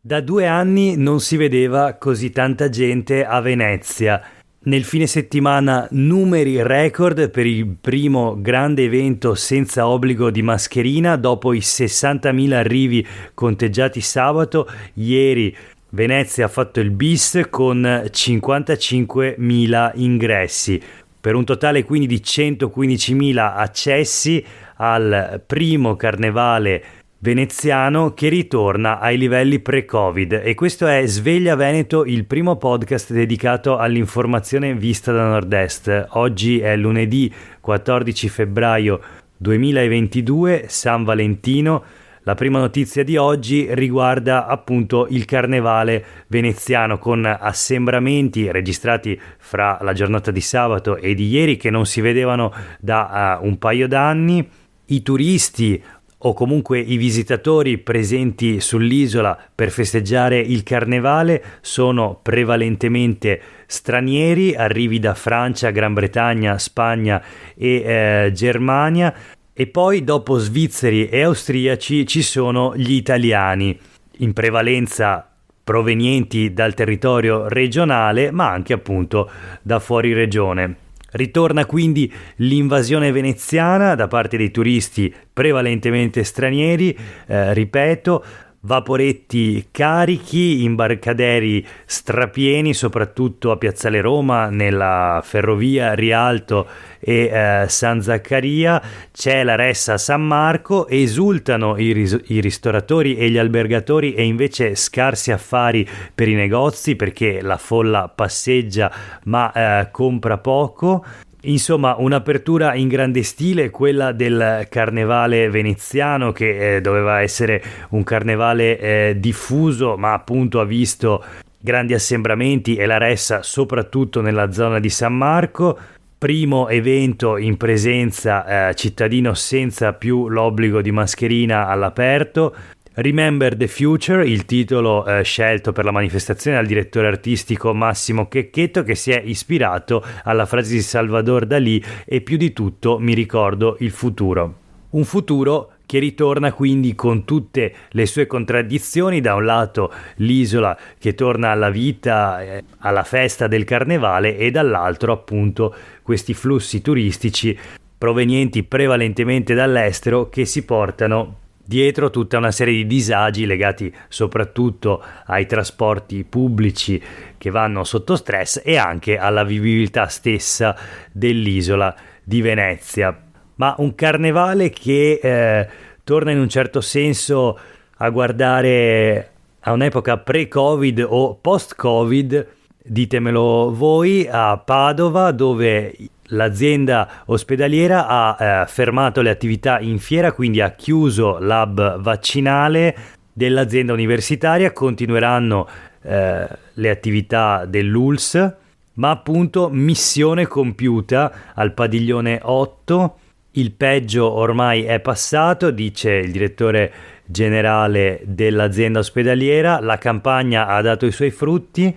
Da 2 anni non si vedeva così tanta gente a Venezia. Nel fine settimana numeri record per il primo grande evento senza obbligo di mascherina dopo i 60.000 arrivi conteggiati sabato. Ieri Venezia ha fatto il bis con 55.000 ingressi, per un totale quindi di 115.000 accessi al primo carnevale veneziano che ritorna ai livelli pre-Covid. E questo è Sveglia Veneto, il primo podcast dedicato all'informazione vista da Nord-Est. Oggi è lunedì 14 febbraio 2022, San Valentino. La prima notizia di oggi riguarda appunto il carnevale veneziano, con assembramenti registrati fra la giornata di sabato e di ieri che non si vedevano da un paio d'anni. I turisti o comunque i visitatori presenti sull'isola per festeggiare il carnevale sono prevalentemente stranieri, arrivi da Francia, Gran Bretagna, Spagna e Germania, e poi dopo svizzeri e austriaci ci sono gli italiani, in prevalenza provenienti dal territorio regionale ma anche appunto da fuori regione. Ritorna quindi l'invasione veneziana da parte dei turisti prevalentemente stranieri, ripeto, vaporetti carichi, imbarcaderi strapieni, soprattutto a Piazzale Roma, nella ferrovia Rialto e San Zaccaria. C'è la ressa a San Marco, esultano i ristoratori e gli albergatori e invece scarsi affari per i negozi perché la folla passeggia ma compra poco. Insomma, un'apertura in grande stile, quella del carnevale veneziano, che doveva essere un carnevale diffuso, ma appunto ha visto grandi assembramenti e la ressa soprattutto nella zona di San Marco. Primo evento in presenza cittadino senza più l'obbligo di mascherina all'aperto. Remember the Future, il titolo scelto per la manifestazione dal direttore artistico Massimo Checchetto, che si è ispirato alla frase di Salvador Dalì: e più di tutto mi ricordo il futuro. Un futuro che ritorna quindi con tutte le sue contraddizioni: da un lato l'isola che torna alla vita, alla festa del carnevale, e dall'altro appunto questi flussi turistici provenienti prevalentemente dall'estero che si portano dietro tutta una serie di disagi legati soprattutto ai trasporti pubblici che vanno sotto stress e anche alla vivibilità stessa dell'isola di Venezia. Ma un carnevale che torna in un certo senso a guardare a un'epoca pre-Covid o post-Covid, ditemelo voi, a Padova, dove l'azienda ospedaliera ha fermato le attività in fiera, quindi ha chiuso l'hub vaccinale dell'azienda universitaria. Continueranno le attività dell'ULSS, ma appunto missione compiuta al padiglione 8. Il peggio ormai è passato, dice il direttore generale dell'azienda ospedaliera. La campagna ha dato i suoi frutti.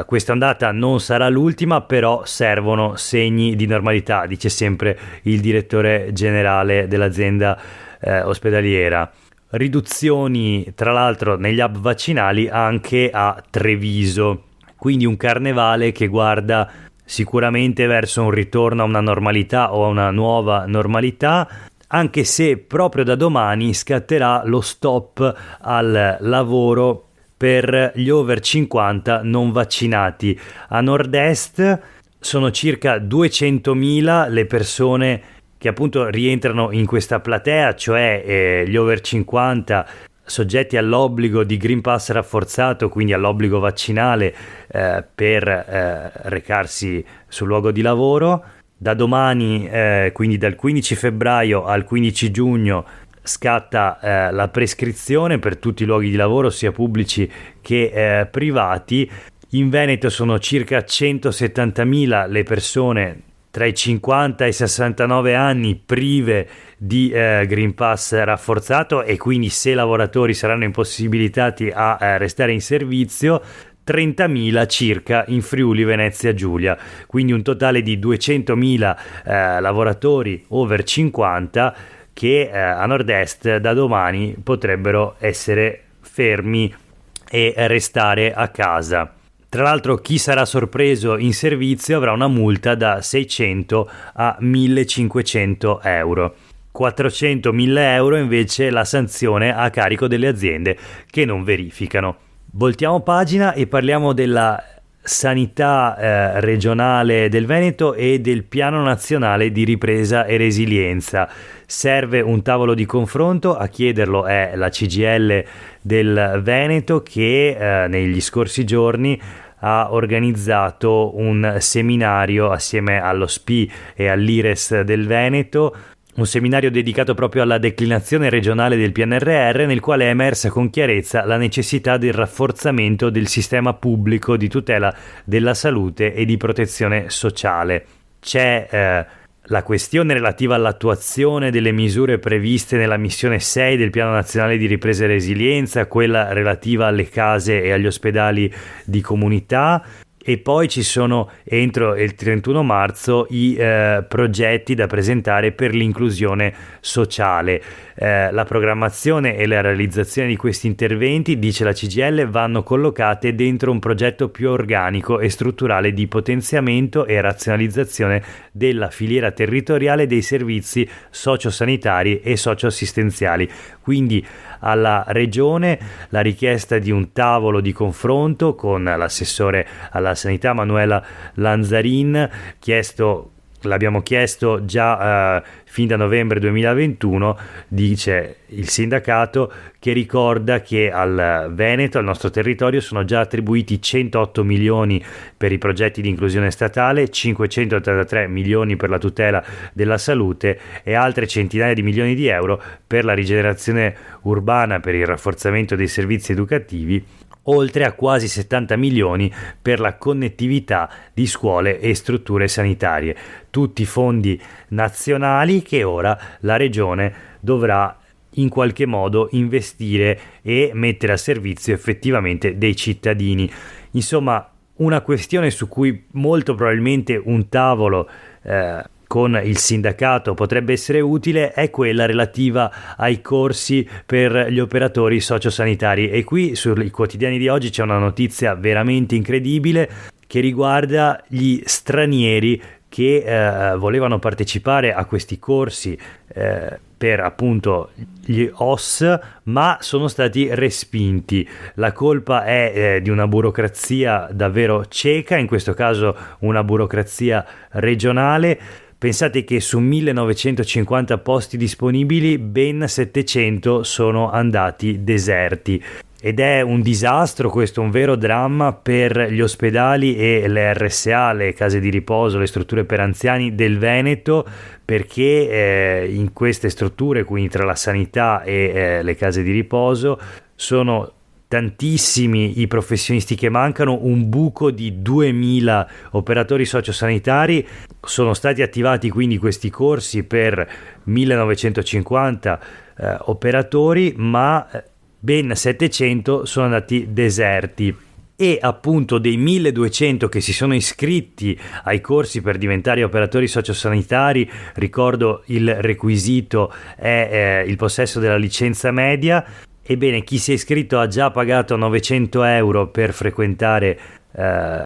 Questa ondata non sarà l'ultima, però servono segni di normalità, dice sempre il direttore generale dell'azienda ospedaliera. Riduzioni tra l'altro negli hub vaccinali anche a Treviso, quindi un carnevale che guarda sicuramente verso un ritorno a una normalità o a una nuova normalità, anche se proprio da domani scatterà lo stop al lavoro per gli over 50 non vaccinati. A Nord-Est sono circa 200.000 le persone che appunto rientrano in questa platea, cioè gli over 50 soggetti all'obbligo di Green Pass rafforzato, quindi all'obbligo vaccinale per recarsi sul luogo di lavoro. Da domani, quindi dal 15 febbraio al 15 giugno, scatta la prescrizione per tutti i luoghi di lavoro, sia pubblici che privati. In Veneto sono circa 170.000 le persone tra i 50 e i 69 anni prive di Green Pass rafforzato, e quindi se lavoratori saranno impossibilitati a restare in servizio. 30.000 circa in Friuli Venezia Giulia, quindi un totale di 200.000 lavoratori over 50 che a Nord-Est da domani potrebbero essere fermi e restare a casa. Tra l'altro chi sarà sorpreso in servizio avrà una multa da 600 a 1500 euro. 400.000 euro invece la sanzione a carico delle aziende che non verificano. Voltiamo pagina e parliamo della sanità regionale del Veneto e del piano nazionale di ripresa e resilienza. Serve un tavolo di confronto, a chiederlo è la CGIL del Veneto che negli scorsi giorni ha organizzato un seminario assieme allo SPI e all'IRES del Veneto, un seminario dedicato proprio alla declinazione regionale del PNRR, nel quale è emersa con chiarezza la necessità del rafforzamento del sistema pubblico di tutela della salute e di protezione sociale. C'è la questione relativa all'attuazione delle misure previste nella missione 6 del Piano Nazionale di Ripresa e Resilienza, quella relativa alle case e agli ospedali di comunità. E poi ci sono entro il 31 marzo i progetti da presentare per l'inclusione sociale. La programmazione e la realizzazione di questi interventi, dice la CGIL, vanno collocate dentro un progetto più organico e strutturale di potenziamento e razionalizzazione della filiera territoriale dei servizi sociosanitari e socioassistenziali. Quindi alla Regione la richiesta di un tavolo di confronto con l'assessore alla sanità Manuela Lanzarin, l'abbiamo chiesto già fin da novembre 2021, dice il sindacato, che ricorda che al Veneto, al nostro territorio, sono già attribuiti 108 milioni per i progetti di inclusione statale, 583 milioni per la tutela della salute e altre centinaia di milioni di euro per la rigenerazione urbana, per il rafforzamento dei servizi educativi, oltre a quasi 70 milioni per la connettività di scuole e strutture sanitarie. Tutti fondi nazionali che ora la Regione dovrà in qualche modo investire e mettere a servizio effettivamente dei cittadini. Insomma, una questione su cui molto probabilmente un tavolo con il sindacato potrebbe essere utile è quella relativa ai corsi per gli operatori sociosanitari. E qui sui quotidiani di oggi c'è una notizia veramente incredibile che riguarda gli stranieri che volevano partecipare a questi corsi per appunto gli OS, ma sono stati respinti. La colpa è di una burocrazia davvero cieca, in questo caso una burocrazia regionale. Pensate che su 1950 posti disponibili ben 700 sono andati deserti. Ed è un disastro, questo un vero dramma per gli ospedali e le RSA, le case di riposo, le strutture per anziani del Veneto, perché in queste strutture, quindi tra la sanità e le case di riposo, sono tantissimi i professionisti che mancano, un buco di 2000 operatori sociosanitari. Sono stati attivati quindi questi corsi per 1950 operatori, ma ben 700 sono andati deserti. E appunto dei 1200 che si sono iscritti ai corsi per diventare operatori sociosanitari, ricordo il requisito è il possesso della licenza media. Ebbene, chi si è iscritto ha già pagato 900 euro per frequentare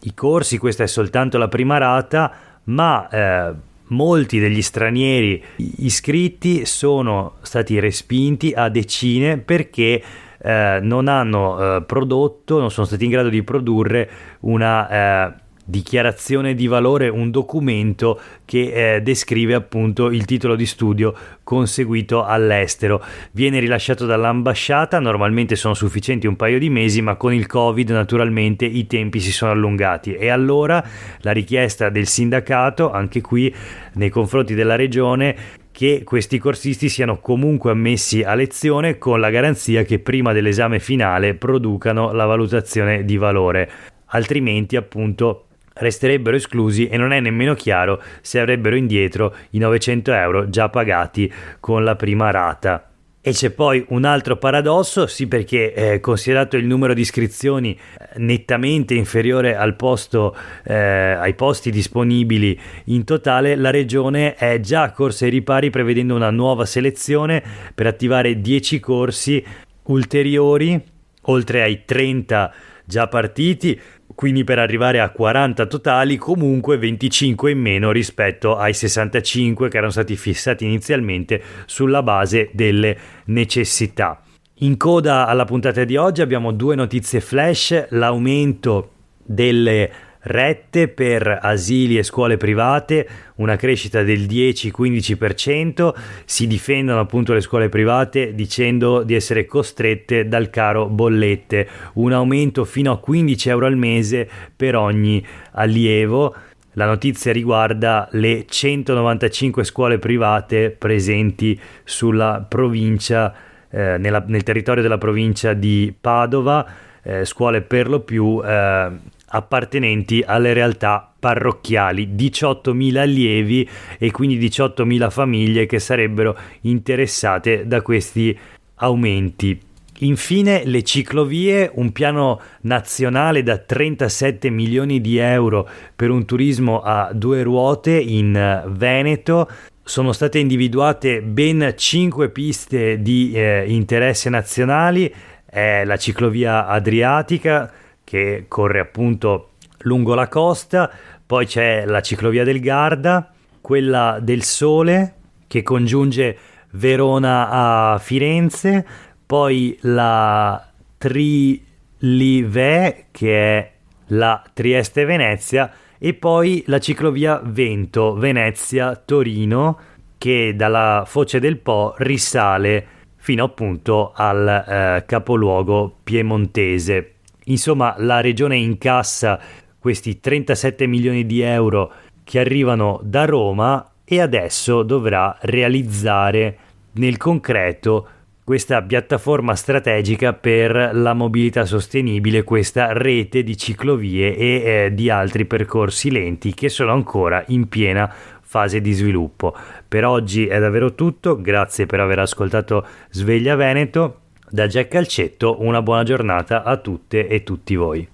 i corsi, questa è soltanto la prima rata, ma molti degli stranieri iscritti sono stati respinti a decine perché non hanno prodotto, non sono stati in grado di produrre una dichiarazione di valore, un documento che descrive appunto il titolo di studio conseguito all'estero. Viene rilasciato dall'ambasciata, normalmente sono sufficienti un paio di mesi, ma con il Covid naturalmente i tempi si sono allungati, e allora la richiesta del sindacato, anche qui nei confronti della regione, che questi corsisti siano comunque ammessi a lezione con la garanzia che prima dell'esame finale producano la valutazione di valore, altrimenti appunto resterebbero esclusi e non è nemmeno chiaro se avrebbero indietro i 900 euro già pagati con la prima rata. E c'è poi un altro paradosso, sì, perché considerato il numero di iscrizioni nettamente inferiore al ai posti disponibili in totale, la regione è già corsa ai ripari prevedendo una nuova selezione per attivare 10 corsi ulteriori oltre ai 30 già partiti, quindi per arrivare a 40 totali, comunque 25 in meno rispetto ai 65 che erano stati fissati inizialmente sulla base delle necessità. In coda alla puntata di oggi abbiamo 2 notizie flash: l'aumento delle rette per asili e scuole private, una crescita del 10-15%, si difendono appunto le scuole private dicendo di essere costrette dal caro bollette, un aumento fino a 15 euro al mese per ogni allievo. La notizia riguarda le 195 scuole private presenti sulla provincia, nel territorio della provincia di Padova, scuole per lo più appartenenti alle realtà parrocchiali, 18.000 allievi e quindi 18.000 famiglie che sarebbero interessate da questi aumenti. Infine le ciclovie, un piano nazionale da 37 milioni di euro per un turismo a 2 ruote in Veneto. Sono state individuate ben 5 piste di interesse nazionali, la ciclovia adriatica che corre appunto lungo la costa, poi c'è la ciclovia del Garda, quella del Sole che congiunge Verona a Firenze, poi la Trilive che è la Trieste-Venezia e poi la ciclovia Vento Venezia-Torino che dalla Foce del Po risale fino appunto al capoluogo piemontese. Insomma, la regione incassa questi 37 milioni di euro che arrivano da Roma e adesso dovrà realizzare nel concreto questa piattaforma strategica per la mobilità sostenibile, questa rete di ciclovie e di altri percorsi lenti che sono ancora in piena fase di sviluppo. Per oggi è davvero tutto, grazie per aver ascoltato Sveglia Veneto. Da Jack Calcetto una buona giornata a tutte e tutti voi.